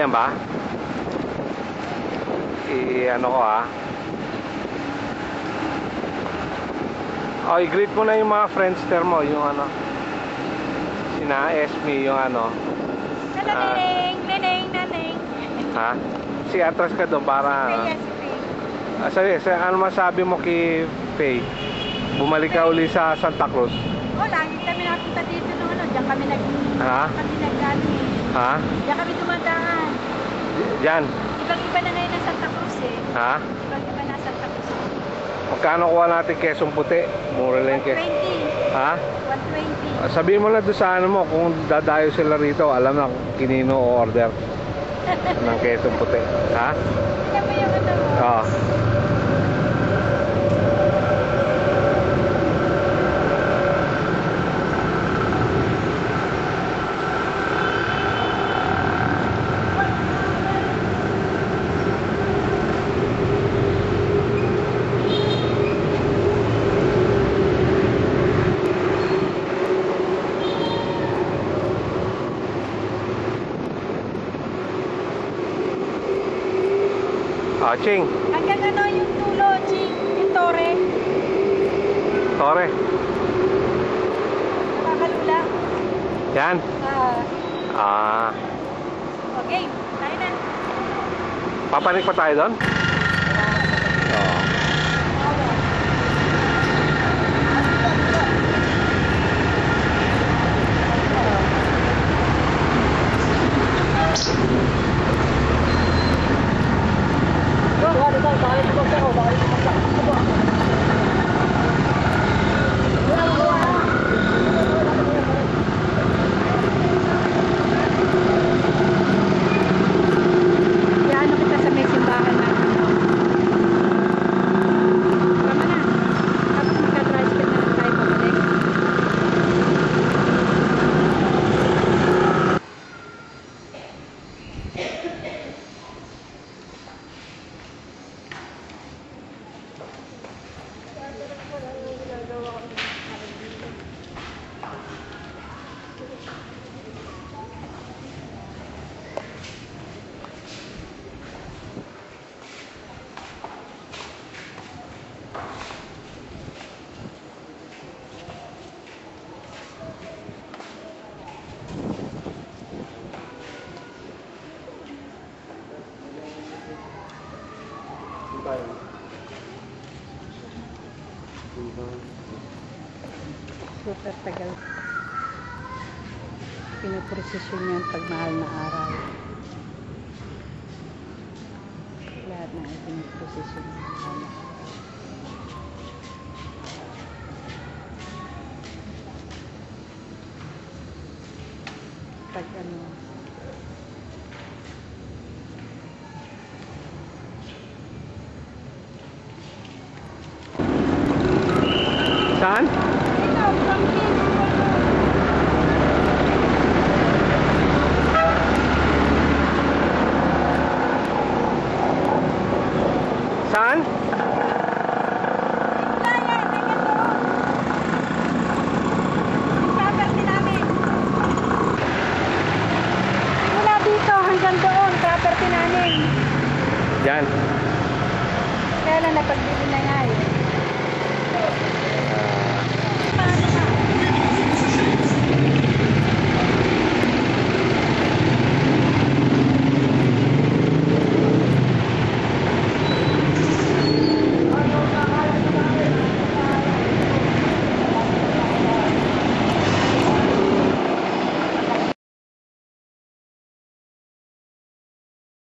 Ayan ba? I-ano ko ha. O, i-greet mo na yung mga friendster mo. Yung ano, sina Esme, yung ano. Hello, Neneng! Neneng! Neneng! Ha? Si atras ka doon para... Yes, Faye. Ano masabi mo kay Faye? Bumalik ka uli sa Santa Cruz? Oh, lagi kami napunta dito nung ano. Diyan kami Ha? Ha? Diyan kami dumadaan. Diyan? Ibang-iba na ngayon ang Santa Cruz eh. Ha? Ibang-iba na Santa Cruz. Magkano kuha natin Quezon Puti? Mura lang yung 120. Ha? 120. Sabihin mo na doon sa ano mo, kung dadayo sila rito, alam na kinino o order ng Quezon Puti. Ha? Tingnan mo yung ano mo. Oo. Ching. Hanggang ano yung tulo, Ching? Yung Tore? Tore. Nakakalula? Yan. Okay, tayo na. Papanik pa tayo doon? Oo. Ano kita sa may simbahan na. Tama na. Tapos magka-tricycle na lang tayo pabalik. Super tagal. Pinoprosesyon yan pag mahal na araw. Lahat na ay pinoprosesyon ng mahal na araw. Pag ano, saan? Saan? property namin. Mula dito hanggang doon, property namin. Yan. Kaya lang napagbili na nga eh.